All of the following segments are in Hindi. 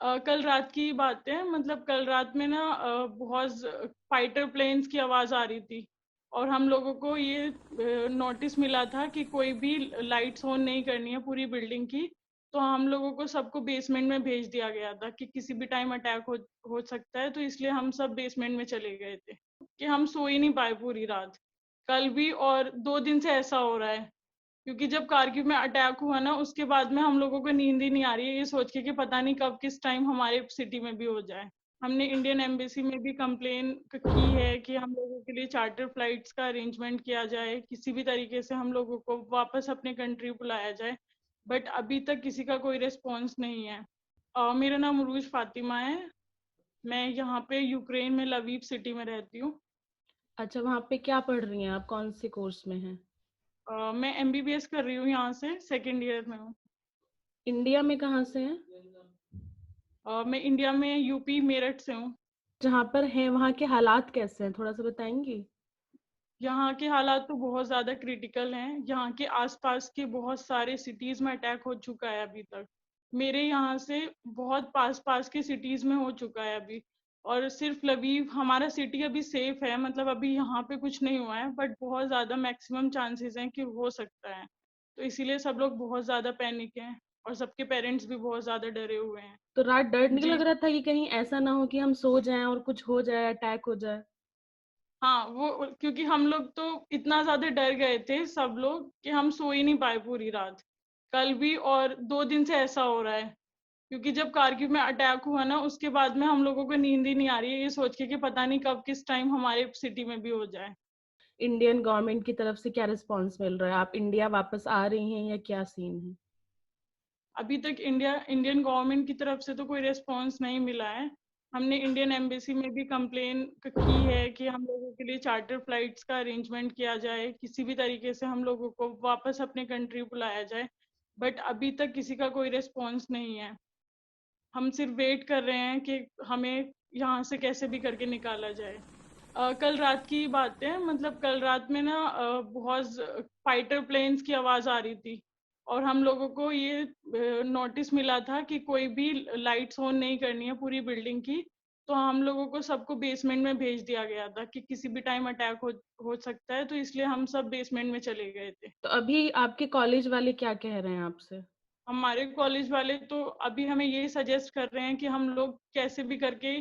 कल रात की बात है। मतलब कल रात में ना बहुत फाइटर प्लेन्स की आवाज़ आ रही थी और हम लोगों को ये नोटिस मिला था कि कोई भी लाइट्स ऑन नहीं करनी है पूरी बिल्डिंग की। तो हम लोगों को सबको बेसमेंट में भेज दिया गया था कि किसी भी टाइम अटैक हो सकता है, तो इसलिए हम सब बेसमेंट में चले गए थे कि हम सो ही नहीं पाए पूरी रात। कल भी और 2 दिन से ऐसा हो रहा है, क्योंकि जब कारगिल में अटैक हुआ ना उसके बाद में हम लोगों को नींद ही नहीं आ रही है ये सोच के कि पता नहीं कब किस टाइम हमारे सिटी में भी हो जाए। हमने इंडियन एम्बेसी में भी कंप्लेन की है कि हम लोगों के लिए चार्टर फ्लाइट्स का अरेंजमेंट किया जाए, किसी भी तरीके से हम लोगों को वापस अपने कंट्री बुलाया जाए। बट अभी तक किसी का कोई रिस्पॉन्स नहीं है। मेरा नाम उरूज फातिमा है। मैं यहाँ पे यूक्रेन में लवीव सिटी में रहती हूँ। अच्छा, वहाँ पे क्या पढ़ रही हैं आप? कौन से कोर्स में हैं? मैं एमबीबीएस कर रही हूँ, यहाँ से सेकेंड ईयर में हूँ। इंडिया में कहाँ से हैं? मैं इंडिया में यूपी मेरठ से हूँ। जहाँ पर हैं वहाँ के हालात कैसे हैं, थोड़ा सा बताएंगी? यहाँ के हालात तो बहुत ज़्यादा क्रिटिकल हैं। यहाँ के आसपास के बहुत सारे सिटीज़ में अटैक हो चुका है अभी तक। मेरे यहाँ से बहुत पास पास के सिटीज़ में हो चुका है अभी। और सिर्फ लवीव हमारा सिटी अभी सेफ है, मतलब अभी यहाँ पे कुछ नहीं हुआ है, बट बहुत ज़्यादा मैक्सिमम चांसेस हैं कि हो सकता है। तो इसीलिए सब लोग बहुत ज़्यादा पैनिक हैं और सबके पेरेंट्स भी बहुत ज़्यादा डरे हुए हैं। तो रात डर नहीं जी। लग रहा था कि कहीं ऐसा ना हो कि हम सो जाएं और कुछ हो जाए, अटैक हो जाए? हाँ, वो क्योंकि हम लोग तो इतना ज़्यादा डर गए थे सब लोग कि हम सो ही नहीं पाए पूरी रात। कल भी और 2 दिन से ऐसा हो रहा है, क्योंकि जब कारगिल में अटैक हुआ ना उसके बाद में हम लोगों को नींद ही नहीं आ रही है ये सोच के कि पता नहीं कब किस टाइम हमारे सिटी में भी हो जाए। इंडियन गवर्नमेंट की तरफ से क्या रिस्पॉन्स मिल रहा है? आप इंडिया वापस आ रही हैं या क्या सीन है? अभी तक इंडियन गवर्नमेंट की तरफ से तो कोई रिस्पॉन्स नहीं मिला है। हमने इंडियन एम्बेसी में भी कंप्लेन की है कि हम लोगों के लिए चार्टर फ्लाइट्स का अरेंजमेंट किया जाए, किसी भी तरीके से हम लोगों को वापस अपने कंट्री बुलाया जाए। बट अभी तक किसी का कोई रिस्पॉन्स नहीं है। हम सिर्फ वेट कर रहे हैं कि हमें यहाँ से कैसे भी करके निकाला जाए। कल रात की बात है। मतलब कल रात में ना बहुत फाइटर प्लेन्स की आवाज़ आ रही थी और हम लोगों को ये नोटिस मिला था कि कोई भी लाइट्स ऑन नहीं करनी है पूरी बिल्डिंग की। तो हम लोगों को सबको बेसमेंट में भेज दिया गया था कि किसी भी टाइम अटैक हो सकता है, तो इसलिए हम सब बेसमेंट में चले गए थे। तो अभी आपके कॉलेज वाले क्या कह रहे हैं आपसे? हमारे कॉलेज वाले तो अभी हमें ये सजेस्ट कर रहे हैं कि हम लोग कैसे भी करके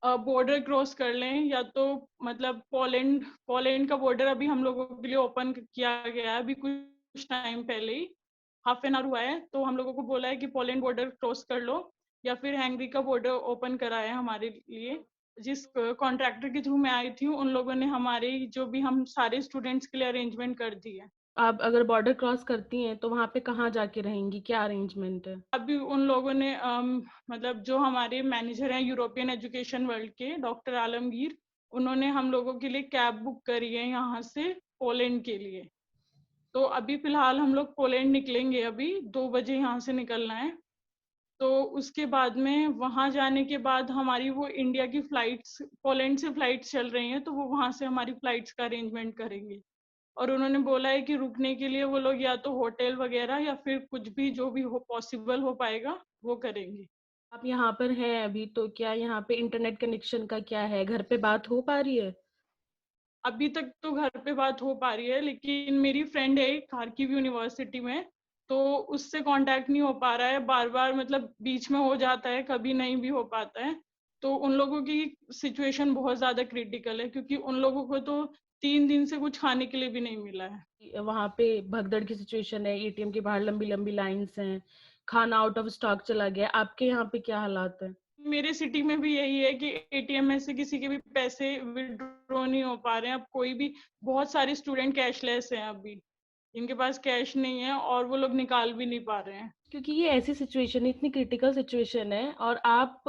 बॉर्डर क्रॉस कर लें, या तो मतलब पोलैंड पोलैंड का बॉर्डर अभी हम लोगों के लिए ओपन किया गया है अभी कुछ टाइम पहले ही। हाफ एन आवर हुआ है, तो हम लोगों को बोला है कि पोलैंड बॉर्डर क्रॉस कर लो, या फिर हैंगरी का बॉर्डर ओपन करा है हमारे लिए। जिस कॉन्ट्रैक्टर के थ्रू मैं आई थी उन लोगों ने हमारे जो भी हम सारे स्टूडेंट्स के लिए अरेंजमेंट कर दी है। आप अगर बॉर्डर क्रॉस करती हैं तो वहां पे कहाँ जाके रहेंगी, क्या अरेंजमेंट है? अभी उन लोगों ने मतलब जो हमारे मैनेजर हैं यूरोपियन एजुकेशन वर्ल्ड के डॉक्टर आलमगीर, उन्होंने हम लोगों के लिए कैब बुक करी है यहाँ से पोलैंड के लिए। तो अभी फिलहाल हम लोग पोलैंड निकलेंगे, अभी 2 बजे यहाँ से निकलना है। तो उसके बाद में वहाँ जाने के बाद हमारी वो इंडिया की फ्लाइट्स, पोलैंड से फ्लाइट्स चल रही हैं, तो वो वहाँ से हमारी फ्लाइट्स का अरेंजमेंट करेंगे। और उन्होंने बोला है कि रुकने के लिए वो लोग या तो होटल वगैरह या फिर कुछ भी जो भी हो पॉसिबल हो पाएगा वो करेंगे। आप यहाँ पर हैं अभी, तो क्या यहाँ पे इंटरनेट कनेक्शन का क्या है? घर पे बात हो पा रही है? अभी तक तो घर पे बात हो पा रही है, लेकिन मेरी फ्रेंड है खारकिव यूनिवर्सिटी में, तो उससे कांटेक्ट नहीं हो पा रहा है बार बार, मतलब बीच में हो जाता है, कभी नहीं भी हो पाता है। तो उन लोगों की सिचुएशन बहुत ज़्यादा क्रिटिकल है, क्योंकि उन लोगों को तो 3 दिन से कुछ खाने के लिए भी नहीं मिला है। वहां पे भगदड़ की सिचुएशन है, एटीएम के बाहर लंबी लंबी लाइंस हैं, खाना आउट ऑफ स्टॉक चला गया। आपके यहाँ पे क्या हालात है? मेरे सिटी में भी यही है कि एटीएम में से किसी के भी पैसे विड्रॉ नहीं हो पा रहे हैं अब कोई भी। बहुत सारे स्टूडेंट कैशलेस हैं अभी, इनके पास कैश नहीं है और वो लोग निकाल भी नहीं पा रहे हैं। क्योंकि ये ऐसी सिचुएशन है, इतनी क्रिटिकल सिचुएशन है, और आप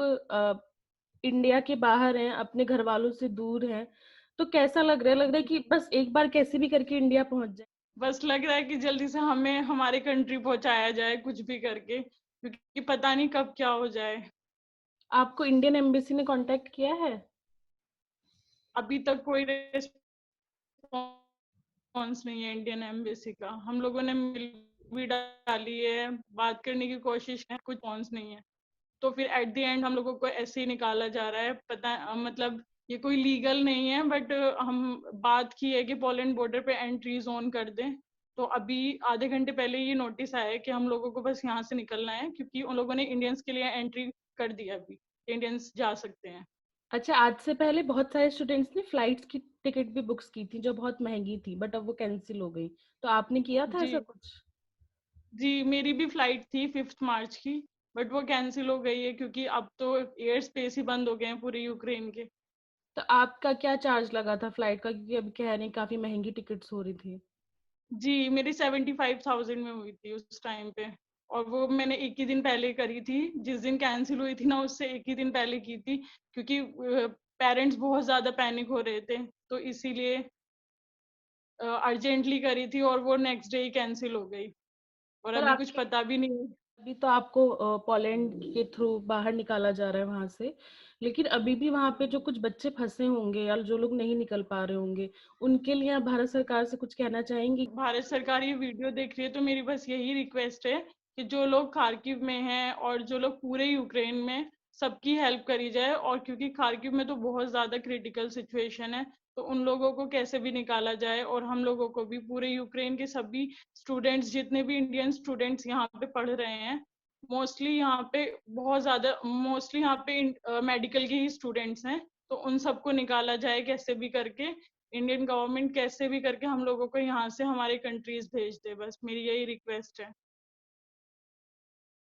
इंडिया के बाहर हैं, अपने घर वालों से दूर हैं, तो कैसा लग रहा है? लग रहा है कि बस एक बार कैसे भी करके इंडिया पहुंच जाए। बस लग रहा है कि जल्दी से हमें हमारे कंट्री पहुंचाया जाए कुछ भी करके, क्योंकि पता नहीं कब क्या हो जाए। आपको इंडियन एम्बेसी ने कांटेक्ट किया है? अभी तक कोई रिस्पॉन्स नहीं है इंडियन एम्बेसी का। हम लोगों ने मिल भी डाली है, बात करने की कोशिश है, कुछ रिस्पॉन्स नहीं है। तो फिर एट द एंड हम लोगों को ऐसे ही निकाला जा रहा है। मतलब ये कोई लीगल नहीं है, बट हम बात की है कि पोलैंड बॉर्डर पे एंट्री जोन कर दें। तो अभी आधे घंटे पहले ये नोटिस आया है कि हम लोगों को बस यहाँ से निकलना है, क्योंकि उन लोगों ने इंडियंस के लिए एंट्री कर दिया अभी, इंडियंस जा सकते हैं। अच्छा, आज से पहले बहुत सारे स्टूडेंट्स ने फ्लाइट्स की टिकट भी बुक्स की थी जो बहुत महंगी थी, बट अब वो कैंसिल हो गई। तो आपने किया था जी ऐसा कुछ? जी, मेरी भी फ्लाइट थी 5 मार्च की, बट वो कैंसिल हो गई है क्योंकि अब तो एयर स्पेस ही बंद हो गए हैं पूरे यूक्रेन के। तो आपका क्या चार्ज लगा था फ्लाइट का, क्योंकि अभी कह रहे हैं काफी महंगी टिकट्स हो रही थी। जी, मेरी 75,000 में हुई थी उस टाइम पे। और वो मैंने एक ही दिन पहले करी थी, जिस दिन कैंसिल हुई थी ना उससे एक ही दिन पहले की थी, क्योंकि पेरेंट्स बहुत ज्यादा पैनिक हो रहे थे, तो इसीलिए अर्जेंटली करी थी और वो नेक्स्ट डे ही कैंसिल हो गई। और पर अभी कुछ आपके पता भी नहीं है। अभी तो आपको पोलैंड के थ्रू बाहर निकाला जा रहा है वहां से, लेकिन अभी भी वहां पे जो कुछ बच्चे फंसे होंगे या जो लोग नहीं निकल पा रहे होंगे, उनके लिए आप भारत सरकार से कुछ कहना चाहेंगी? भारत सरकार ये वीडियो देख रही है तो मेरी बस यही रिक्वेस्ट है कि जो लोग खार्किव में हैं और जो लोग पूरे यूक्रेन में, सबकी हेल्प करी जाए। और क्योंकि खार्किव में तो बहुत ज्यादा क्रिटिकल सिचुएशन है, तो उन लोगों को कैसे भी निकाला जाए। और हम लोगों को भी, पूरे यूक्रेन के सभी स्टूडेंट्स, जितने भी इंडियन स्टूडेंट्स यहाँ पे पढ़ रहे हैं, मोस्टली यहाँ पे बहुत ज्यादा, मोस्टली यहाँ पे मेडिकल के ही स्टूडेंट्स हैं, तो उन सबको निकाला जाए कैसे भी करके। इंडियन गवर्नमेंट कैसे भी करके हम लोगों को यहाँ से हमारे कंट्रीज भेज दे, बस मेरी यही रिक्वेस्ट है।